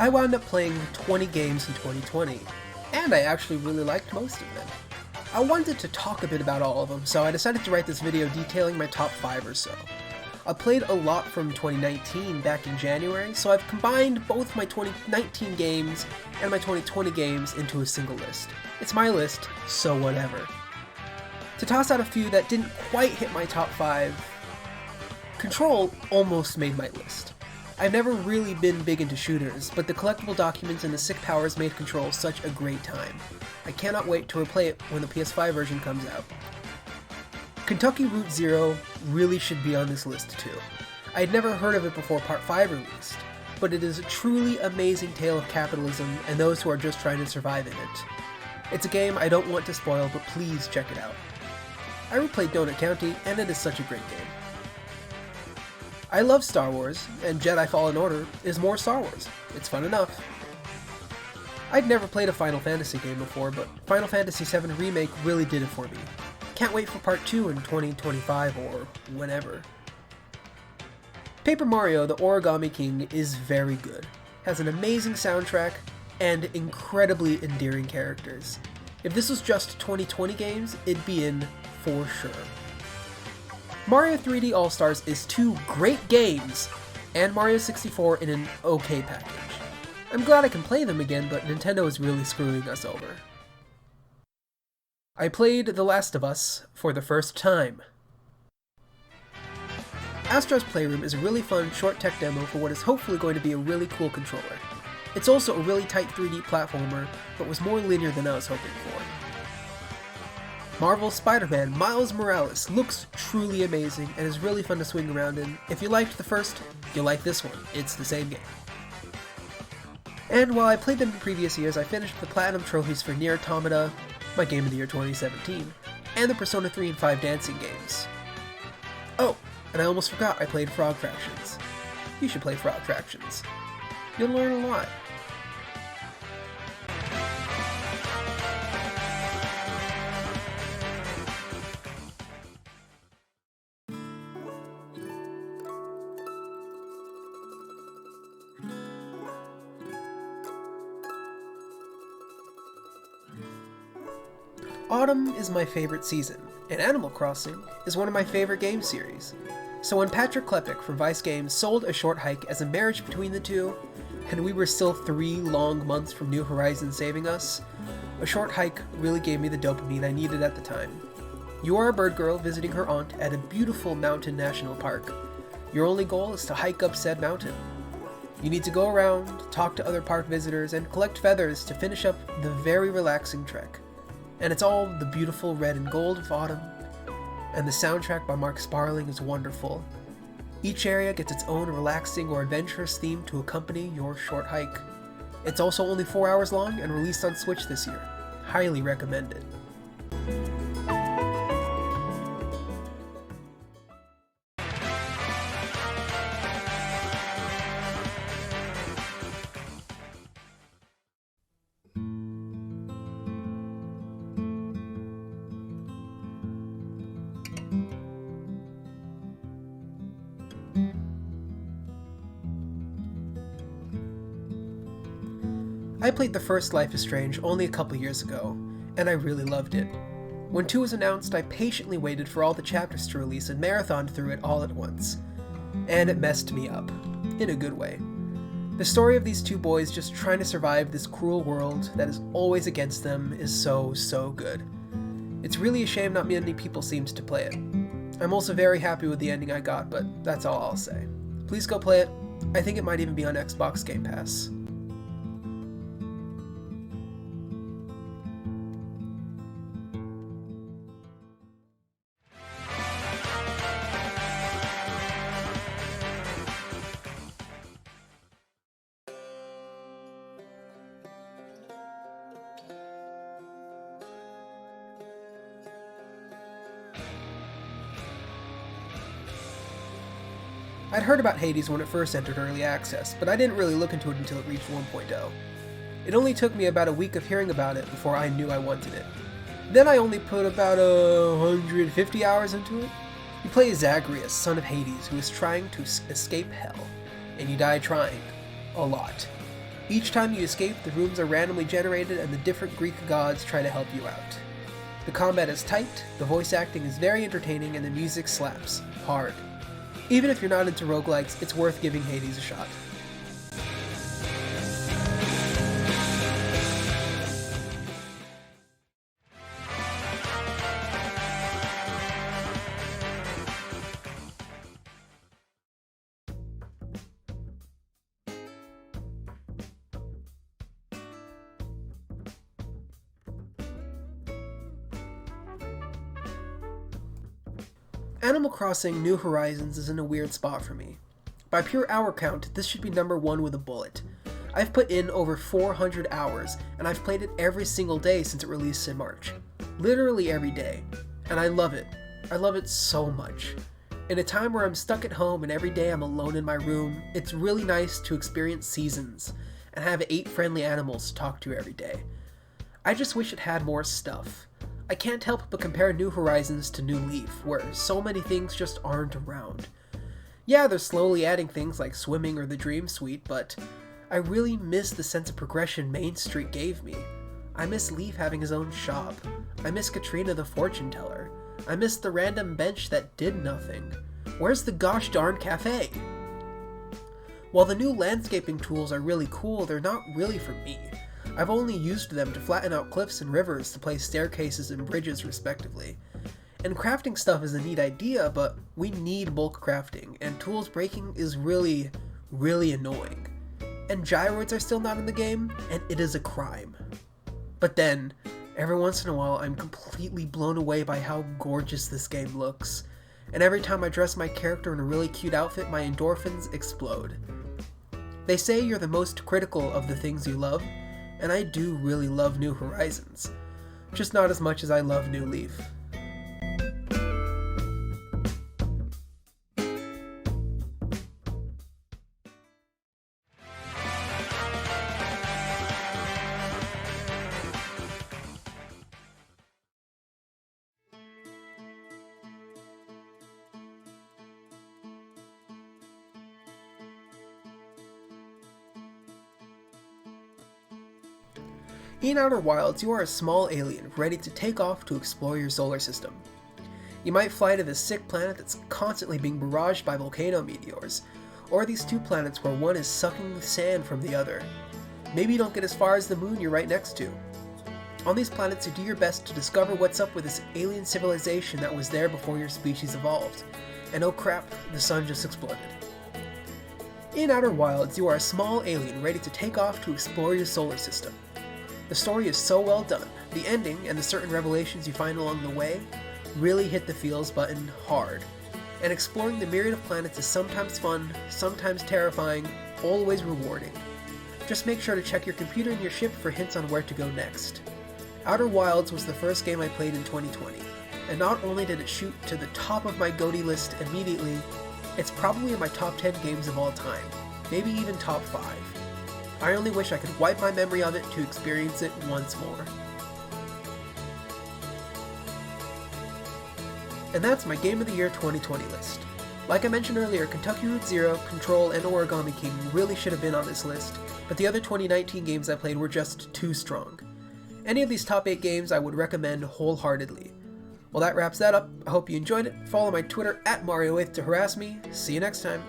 I wound up playing 20 games in 2020, and I actually really liked most of them. I wanted to talk a bit about all of them, so I decided to write this video detailing my top 5 or so. I played a lot from 2019 back in January, so I've combined both my 2019 games and my 2020 games into a single list. It's my list, so whatever. To toss out a few that didn't quite hit my top 5, Control almost made my list. I've never really been big into shooters, but the collectible documents and the sick powers made Control such a great time. I cannot wait to replay it when the PS5 version comes out. Kentucky Route Zero really should be on this list too. I had never heard of it before Part 5 released, but it is a truly amazing tale of capitalism and those who are just trying to survive in it. It's a game I don't want to spoil, but please check it out. I replayed Donut County, and it is such a great game. I love Star Wars, and Jedi Fallen Order is more Star Wars. It's fun enough. I'd never played a Final Fantasy game before, but Final Fantasy VII Remake really did it for me. Can't wait for Part 2 in 2025 or whenever. Paper Mario: The Origami King is very good, has an amazing soundtrack, and incredibly endearing characters. If this was just 2020 games, it'd be in for sure. Mario 3D All-Stars is 2 great games, and Mario 64 in an okay package. I'm glad I can play them again, but Nintendo is really screwing us over. I played The Last of Us for the first time. Astro's Playroom is a really fun, short tech demo for what is hopefully going to be a really cool controller. It's also a really tight 3D platformer, but was more linear than I was hoping for. Marvel's Spider-Man Miles Morales looks truly amazing and is really fun to swing around in. If you liked the first, you'll like this one. It's the same game. And while I played them in previous years, I finished the Platinum trophies for Nier Automata, my Game of the Year 2017, and the Persona 3 and 5 dancing games. Oh, and I almost forgot I played Frog Fractions. You should play Frog Fractions. You'll learn a lot. Autumn is my favorite season, and Animal Crossing is one of my favorite game series. So when Patrick Klepek from Vice Games sold A Short Hike as a marriage between the two, and we were still 3 long months from New Horizons saving us, A Short Hike really gave me the dopamine I needed at the time. You are a bird girl visiting her aunt at a beautiful mountain national park. Your only goal is to hike up said mountain. You need to go around, talk to other park visitors, and collect feathers to finish up the very relaxing trek. And it's all the beautiful red and gold of autumn, and the soundtrack by Mark Sparling is wonderful. Each area gets its own relaxing or adventurous theme to accompany your short hike. It's also only 4 hours long and released on Switch this year. Highly recommend it. I played the first Life is Strange only a couple years ago, and I really loved it. When 2 was announced, I patiently waited for all the chapters to release and marathoned through it all at once. And it messed me up. In a good way. The story of these 2 boys just trying to survive this cruel world that is always against them is so good. It's really a shame not many people seemed to play it. I'm also very happy with the ending I got, but that's all I'll say. Please go play it. I think it might even be on Xbox Game Pass. I'd heard about Hades when it first entered Early Access, but I didn't really look into it until it reached 1.0. It only took me about a week of hearing about it before I knew I wanted it. Then I only put about 150 hours into it. You play Zagreus, son of Hades, who is trying to escape hell, and you die trying. A lot. Each time you escape, the rooms are randomly generated and the different Greek gods try to help you out. The combat is tight, the voice acting is very entertaining, and the music slaps hard. Even if you're not into roguelikes, it's worth giving Hades a shot. Animal Crossing New Horizons is in a weird spot for me. By pure hour count, this should be number 1 with a bullet. I've put in over 400 hours, and I've played it every single day since it released in March. Literally every day. And I love it. I love it so much. In a time where I'm stuck at home and every day I'm alone in my room, it's really nice to experience seasons and have 8 friendly animals to talk to every day. I just wish it had more stuff. I can't help but compare New Horizons to New Leaf, where so many things just aren't around. Yeah, they're slowly adding things like swimming or the Dream Suite, but I really miss the sense of progression Main Street gave me. I miss Leaf having his own shop. I miss Katrina the fortune teller. I miss the random bench that did nothing. Where's the gosh darn cafe? While the new landscaping tools are really cool, they're not really for me. I've only used them to flatten out cliffs and rivers to place staircases and bridges respectively. And crafting stuff is a neat idea, but we need bulk crafting, and tools breaking is really, really annoying. And gyroids are still not in the game, and it is a crime. But then, every once in a while, I'm completely blown away by how gorgeous this game looks. And every time I dress my character in a really cute outfit, my endorphins explode. They say you're the most critical of the things you love, and I do really love New Horizons. Just not as much as I love New Leaf. In Outer Wilds, you are a small alien ready to take off to explore your solar system. You might fly to this sick planet that's constantly being barraged by volcano meteors, or these 2 planets where one is sucking the sand from the other. Maybe you don't get as far as the moon you're right next to. On these planets, you do your best to discover what's up with this alien civilization that was there before your species evolved. And oh crap, the sun just exploded. In Outer Wilds, you are a small alien ready to take off to explore your solar system. The story is so well done. The ending and the certain revelations you find along the way really hit the feels button hard. And exploring the myriad of planets is sometimes fun, sometimes terrifying, always rewarding. Just make sure to check your computer and your ship for hints on where to go next. Outer Wilds was the first game I played in 2020, and not only did it shoot to the top of my GOTY list immediately, it's probably in my top 10 games of all time, maybe even top 5. I only wish I could wipe my memory of it to experience it once more. And that's my Game of the Year 2020 list. Like I mentioned earlier, Kentucky Route Zero, Control, and Origami King really should have been on this list, but the other 2019 games I played were just too strong. Any of these top 8 games I would recommend wholeheartedly. Well, that wraps that up. I hope you enjoyed it. Follow my Twitter @Mario8 to harass me. See you next time.